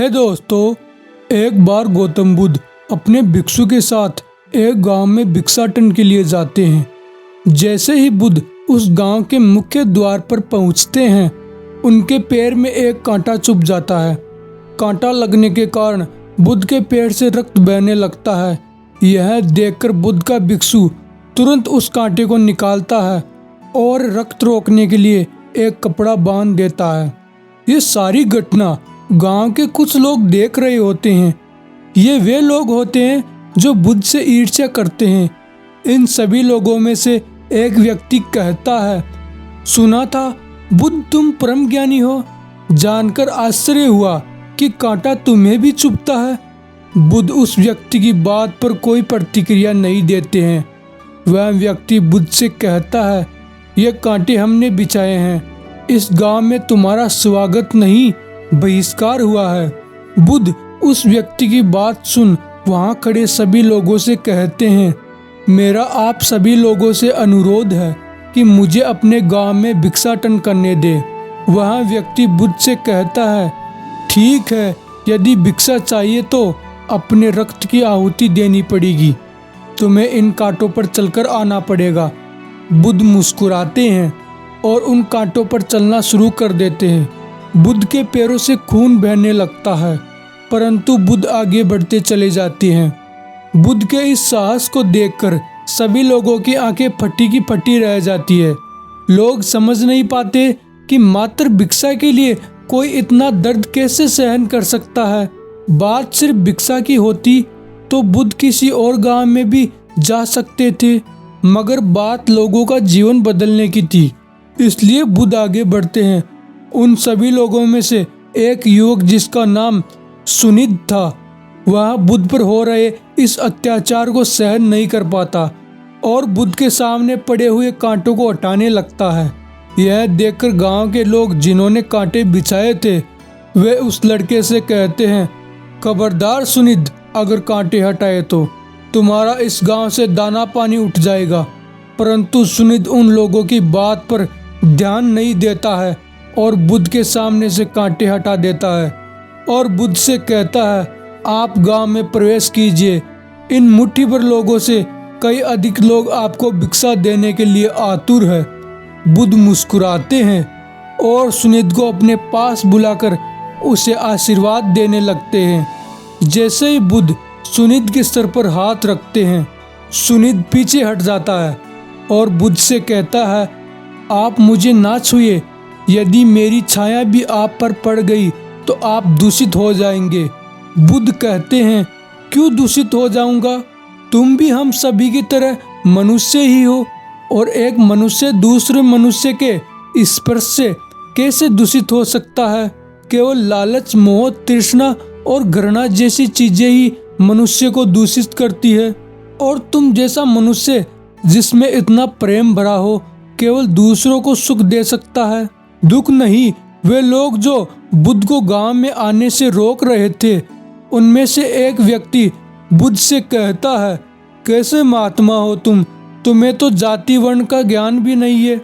है दोस्तों, एक बार गौतम बुद्ध अपने भिक्षु के साथ एक गांव में भिक्षाटन के लिए जाते हैं। जैसे ही बुद्ध उस गांव के मुख्य द्वार पर पहुंचते हैं, उनके पैर में एक कांटा चुभ जाता है। कांटा लगने के कारण बुद्ध के पैर से रक्त बहने लगता है। यह देखकर बुद्ध का भिक्षु तुरंत उस कांटे को निकालता है और रक्त रोकने के लिए एक कपड़ा बांध देता है। ये सारी घटना गांव के कुछ लोग देख रहे होते हैं। ये वे लोग होते हैं जो बुद्ध से ईर्ष्या करते हैं। इन सभी लोगों में से एक व्यक्ति कहता है, सुना था बुद्ध तुम परम ज्ञानी हो। जानकर आश्चर्य हुआ कि कांटा तुम्हें भी चुभता है। बुद्ध उस व्यक्ति की बात पर कोई प्रतिक्रिया नहीं देते हैं। वह व्यक्ति बुद्ध से कहता है, ये कांटे हमने बिछाए हैं। इस गांव में तुम्हारा स्वागत नहीं, बहिष्कार हुआ है। बुद्ध उस व्यक्ति की बात सुन वहां खड़े सभी लोगों से कहते हैं, मेरा आप सभी लोगों से अनुरोध है कि मुझे अपने गांव में भिक्षाटन करने दे। वह व्यक्ति बुद्ध से कहता है, ठीक है, यदि भिक्षा चाहिए तो अपने रक्त की आहुति देनी पड़ेगी। तुम्हें इन कांटों पर चलकर आना पड़ेगा। बुद्ध मुस्कुराते हैं और उन कांटों पर चलना शुरू कर देते हैं। बुद्ध के पैरों से खून बहने लगता है, परंतु बुद्ध आगे बढ़ते चले जाते हैं। बुद्ध के इस साहस को देखकर सभी लोगों की आंखें फटी की फटी रह जाती है। लोग समझ नहीं पाते कि मात्र भिक्षा के लिए कोई इतना दर्द कैसे सहन कर सकता है। बात सिर्फ भिक्षा की होती तो बुद्ध किसी और गांव में भी जा सकते थे, मगर बात लोगों का जीवन बदलने की थी। इसलिए बुद्ध आगे बढ़ते हैं। उन सभी लोगों में से एक युवक जिसका नाम सुनिध था, वह बुद्ध पर हो रहे इस अत्याचार को सहन नहीं कर पाता और बुद्ध के सामने पड़े हुए कांटों को हटाने लगता है। यह देखकर गांव के लोग जिन्होंने कांटे बिछाए थे, वे उस लड़के से कहते हैं, खबरदार सुनिध, अगर कांटे हटाए तो तुम्हारा इस गांव से दाना पानी उठ जाएगा। परंतु सुनिध उन लोगों की बात पर ध्यान नहीं देता है और बुद्ध के सामने से कांटे हटा देता है और बुद्ध से कहता है, आप गांव में प्रवेश कीजिए। इन मुट्ठी भर लोगों से कई अधिक लोग आपको भिक्षा देने के लिए आतुर है। बुद्ध मुस्कुराते हैं और सुनिध को अपने पास बुलाकर उसे आशीर्वाद देने लगते हैं। जैसे ही बुद्ध सुनिध के सर पर हाथ रखते हैं, सुनिध पीछे हट जाता है और बुद्ध से कहता है, आप मुझे ना छुए। यदि मेरी छाया भी आप पर पड़ गई तो आप दूषित हो जाएंगे। बुद्ध कहते हैं, क्यों दूषित हो जाऊंगा? तुम भी हम सभी की तरह मनुष्य ही हो और एक मनुष्य दूसरे मनुष्य के स्पर्श से कैसे दूषित हो सकता है? केवल लालच, मोह, तृष्णा और घृणा जैसी चीजें ही मनुष्य को दूषित करती है। और तुम जैसा मनुष्य जिसमें इतना प्रेम भरा हो, केवल दूसरों को सुख दे सकता है, दुख नहीं। वे लोग जो बुद्ध को गांव में आने से रोक रहे थे, उनमें से एक व्यक्ति बुद्ध से कहता है, कैसे महात्मा हो तुम? तुम्हें तो जाति वर्ण का ज्ञान भी नहीं है।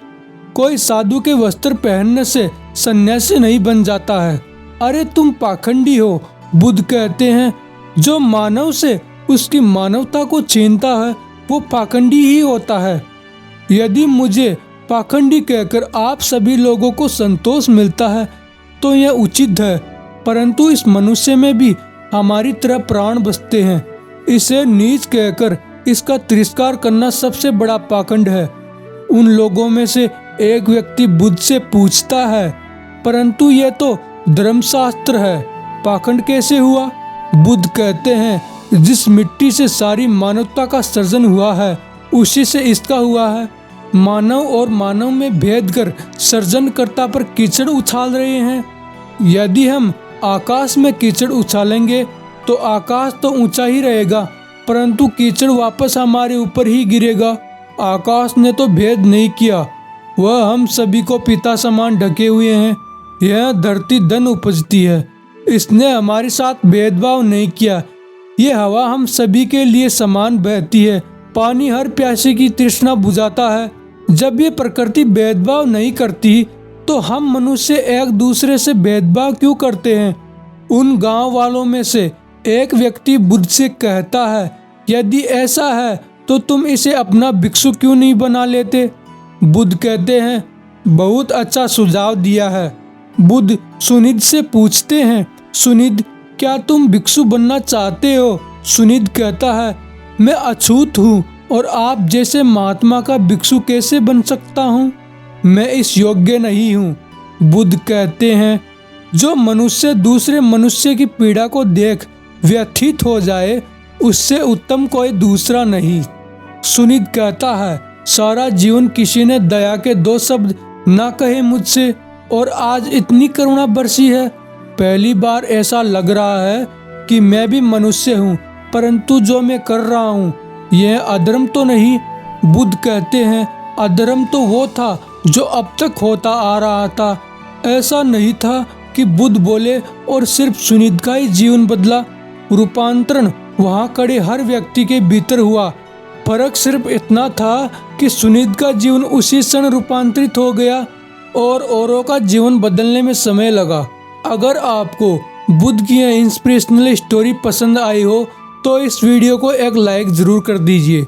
कोई साधु के वस्त्र पहनने से सन्यासी नहीं बन जाता है। अरे तुम पाखंडी हो। बुद्ध कहते हैं, जो मानव से उसकी मानवता को छीनता है वो पाखंडी ही होता है। यदि मुझे पाखंडी कहकर आप सभी लोगों को संतोष मिलता है तो यह उचित है, परंतु इस मनुष्य में भी हमारी तरह प्राण बसते हैं। इसे नीच कहकर इसका तिरस्कार करना सबसे बड़ा पाखंड है। उन लोगों में से एक व्यक्ति बुद्ध से पूछता है, परंतु यह तो धर्मशास्त्र है, पाखंड कैसे हुआ? बुद्ध कहते हैं, जिस मिट्टी से सारी मानवता का सृजन हुआ है उसी से इसका हुआ है। मानव और मानव में भेद कर सृजनकर्ता पर कीचड़ उछाल रहे हैं। यदि हम आकाश में कीचड़ उछालेंगे तो आकाश तो ऊंचा ही रहेगा, परंतु कीचड़ वापस हमारे ऊपर ही गिरेगा। आकाश ने तो भेद नहीं किया, वह हम सभी को पिता समान ढके हुए हैं। यह धरती धन उपजती है, इसने हमारे साथ भेदभाव नहीं किया। ये हवा हम सभी के लिए समान बहती है। पानी हर प्यासे की तृष्णा बुझाता है। जब ये प्रकृति भेदभाव नहीं करती तो हम मनुष्य एक दूसरे से भेदभाव क्यों करते हैं? उन गांव वालों में से एक व्यक्ति बुद्ध से कहता है, यदि ऐसा है तो तुम इसे अपना भिक्षु क्यों नहीं बना लेते। बुद्ध कहते हैं, बहुत अच्छा सुझाव दिया है। बुद्ध सुनिध से पूछते हैं, सुनिध क्या तुम भिक्षु बनना चाहते हो। सुनिध कहता है, मैं अछूत हूँ और आप जैसे महात्मा का भिक्षु कैसे बन सकता हूँ, मैं इस योग्य नहीं हूँ। बुद्ध कहते हैं, जो मनुष्य दूसरे मनुष्य की पीड़ा को देख व्यथित हो जाए उससे उत्तम कोई दूसरा नहीं। सुनिध कहता है, सारा जीवन किसी ने दया के 2 शब्द ना कहे मुझसे और आज इतनी करुणा बरसी है। पहली बार ऐसा लग रहा है कि मैं भी मनुष्य हूँ, परंतु जो मैं कर रहा हूँ यह अधर्म तो नहीं। बुद्ध कहते हैं, अधर्म तो वो था जो अब तक होता आ रहा था। ऐसा नहीं था कि बुद्ध बोले और सिर्फ सुनिध का ही जीवन बदला। रूपांतरण वहाँ खड़े हर व्यक्ति के भीतर हुआ। फर्क सिर्फ इतना था कि सुनिध का जीवन उसी क्षण रूपांतरित हो गया और औरों का जीवन बदलने में समय लगा। अगर आपको बुद्ध की यह इंस्पिरेशनल स्टोरी पसंद आई हो तो इस वीडियो को एक लाइक ज़रूर कर दीजिए।